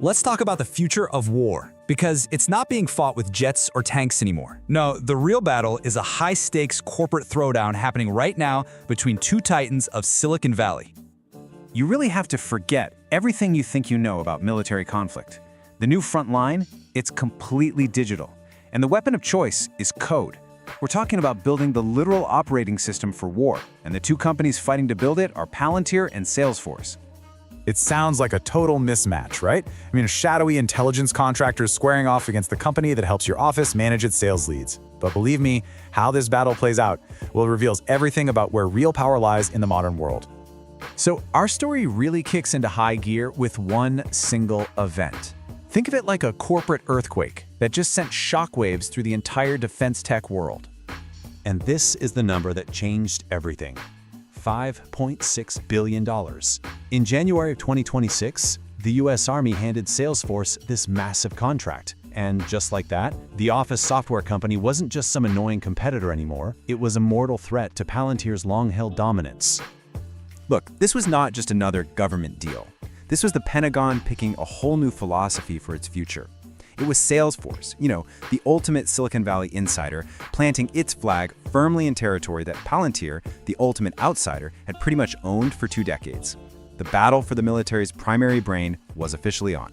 Let's talk about the future of war, because it's not being fought with jets or tanks anymore. No, the real battle is a high-stakes corporate throwdown happening right now between two titans of Silicon Valley. You really have to forget everything you think you know about military conflict. The new front line, it's completely digital. And the weapon of choice is code. We're talking about building the literal operating system for war, and the two companies fighting to build it are Palantir and Salesforce. It sounds like a total mismatch, right? I mean, a shadowy intelligence contractor squaring off against the company that helps your office manage its sales leads. But believe me, how this battle plays out, well, it reveals everything about where real power lies in the modern world. So our story really kicks into high gear with one single event. Think of it like a corporate earthquake that just sent shockwaves through the entire defense tech world. And this is the number that changed everything. $5.6 billion. In January of 2026, the US Army handed Salesforce this massive contract. And just like that, the Office software company wasn't just some annoying competitor anymore, it was a mortal threat to Palantir's long-held dominance. Look, this was not just another government deal. This was the Pentagon picking a whole new philosophy for its future. It was Salesforce, the ultimate Silicon Valley insider, planting its flag firmly in territory that Palantir, the ultimate outsider, had pretty much owned for 2 decades. The battle for the military's primary brain was officially on.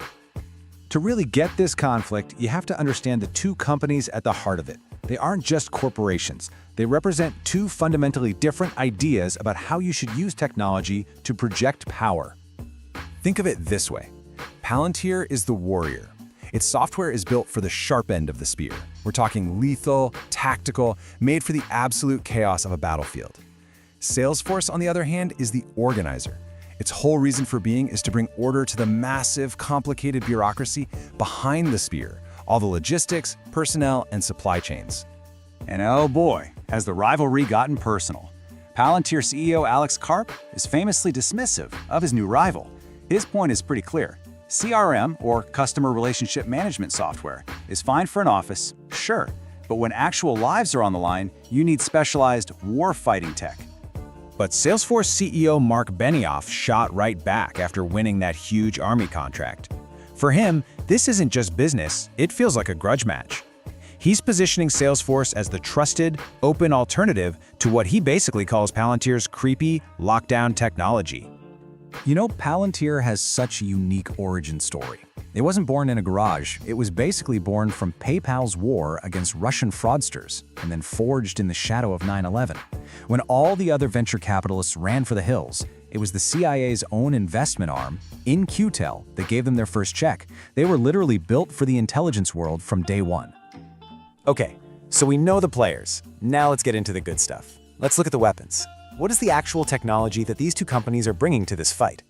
To really get this conflict, you have to understand the two companies at the heart of it. They aren't just corporations. They represent two fundamentally different ideas about how you should use technology to project power. Think of it this way. Palantir is the warrior. Its software is built for the sharp end of the spear. We're talking lethal, tactical, made for the absolute chaos of a battlefield. Salesforce, on the other hand, is the organizer. Its whole reason for being is to bring order to the massive, complicated bureaucracy behind the spear, all the logistics, personnel, and supply chains. And oh boy, has the rivalry gotten personal. Palantir CEO Alex Karp is famously dismissive of his new rival. His point is pretty clear. CRM, or Customer Relationship Management software, is fine for an office, sure, but when actual lives are on the line, you need specialized war-fighting tech. But Salesforce CEO Mark Benioff shot right back after winning that huge Army contract. For him, this isn't just business, it feels like a grudge match. He's positioning Salesforce as the trusted, open alternative to what he basically calls Palantir's creepy, lockdown technology. Palantir has such a unique origin story. It wasn't born in a garage. It was basically born from PayPal's war against Russian fraudsters and then forged in the shadow of 9/11. When all the other venture capitalists ran for the hills, it was the CIA's own investment arm, In-Q-Tel, that gave them their first check. They were literally built for the intelligence world from day one. Okay, so we know the players. Now let's get into the good stuff. Let's look at the weapons. What is the actual technology that these two companies are bringing to this fight?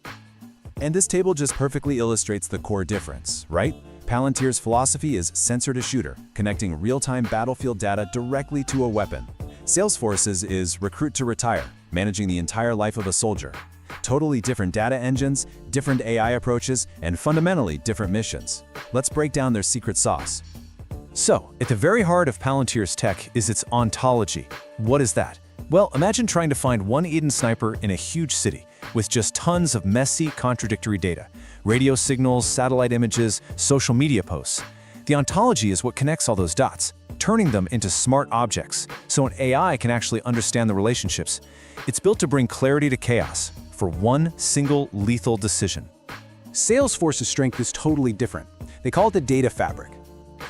And this table just perfectly illustrates the core difference, right? Palantir's philosophy is sensor to shooter, connecting real-time battlefield data directly to a weapon. Salesforce's is recruit to retire, managing the entire life of a soldier. Totally different data engines, different AI approaches, and fundamentally different missions. Let's break down their secret sauce. So, at the very heart of Palantir's tech is its ontology. What is that? Well, imagine trying to find one Eden sniper in a huge city with just tons of messy, contradictory data. Radio signals, satellite images, social media posts. The ontology is what connects all those dots, turning them into smart objects, so an AI can actually understand the relationships. It's built to bring clarity to chaos for one single lethal decision. Salesforce's strength is totally different. They call it the data fabric.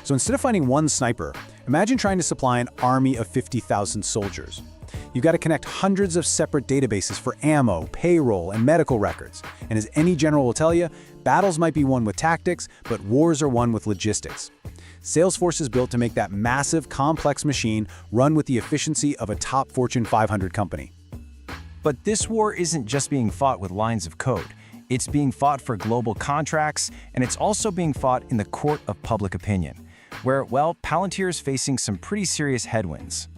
So instead of finding one sniper, imagine trying to supply an army of 50,000 soldiers. You've got to connect hundreds of separate databases for ammo, payroll, and medical records. And as any general will tell you, battles might be won with tactics, but wars are won with logistics. Salesforce is built to make that massive, complex machine run with the efficiency of a top Fortune 500 company. But this war isn't just being fought with lines of code. It's being fought for global contracts, and it's also being fought in the court of public opinion, where, Palantir is facing some pretty serious headwinds.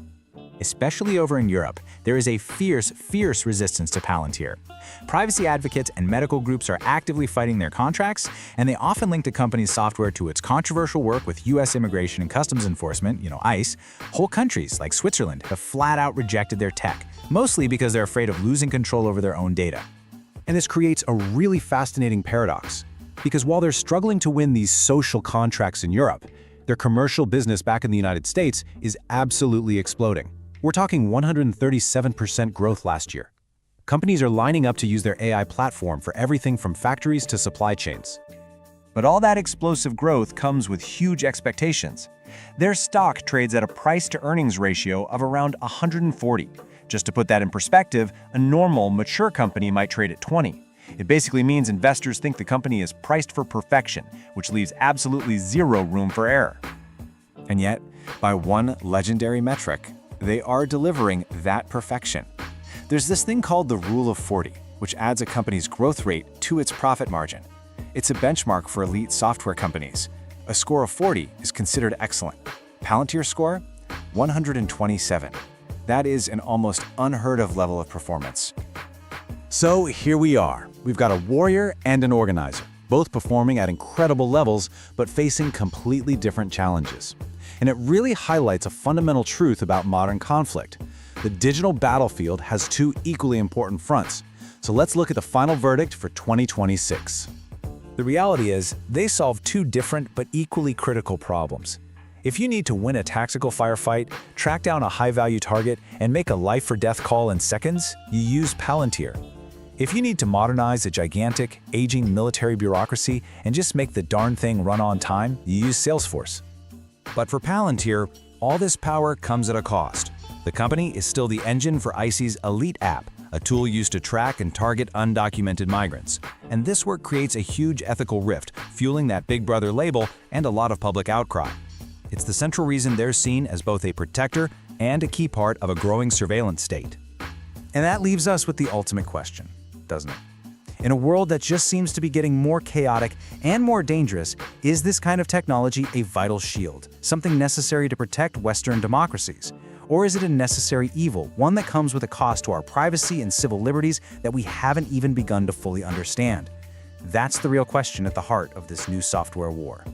Especially over in Europe, there is a fierce resistance to Palantir. Privacy advocates and medical groups are actively fighting their contracts, and they often link the company's software to its controversial work with US Immigration and Customs Enforcement, ICE. Whole countries, like Switzerland, have flat out rejected their tech, mostly because they're afraid of losing control over their own data. And this creates a really fascinating paradox. Because while they're struggling to win these social contracts in Europe, their commercial business back in the United States is absolutely exploding. We're talking 137% growth last year. Companies are lining up to use their AI platform for everything from factories to supply chains. But all that explosive growth comes with huge expectations. Their stock trades at a price-to-earnings ratio of around 140. Just to put that in perspective, a normal, mature company might trade at 20. It basically means investors think the company is priced for perfection, which leaves absolutely zero room for error. And yet, by one legendary metric, they are delivering that perfection. There's this thing called the Rule of 40, which adds a company's growth rate to its profit margin. It's a benchmark for elite software companies. A score of 40 is considered excellent. Palantir's score? 127. That is an almost unheard of level of performance. So here we are. We've got a warrior and an organizer, both performing at incredible levels, but facing completely different challenges. And it really highlights a fundamental truth about modern conflict. The digital battlefield has two equally important fronts. So let's look at the final verdict for 2026. The reality is, they solve two different but equally critical problems. If you need to win a tactical firefight, track down a high-value target, and make a life-or-death call in seconds, you use Palantir. If you need to modernize a gigantic, aging military bureaucracy and just make the darn thing run on time, you use Salesforce. But for Palantir, all this power comes at a cost. The company is still the engine for ICE's Elite app, a tool used to track and target undocumented migrants. And this work creates a huge ethical rift, fueling that Big Brother label and a lot of public outcry. It's the central reason they're seen as both a protector and a key part of a growing surveillance state. And that leaves us with the ultimate question, doesn't it? In a world that just seems to be getting more chaotic and more dangerous, is this kind of technology a vital shield, something necessary to protect Western democracies? Or is it a necessary evil, one that comes with a cost to our privacy and civil liberties that we haven't even begun to fully understand? That's the real question at the heart of this new software war.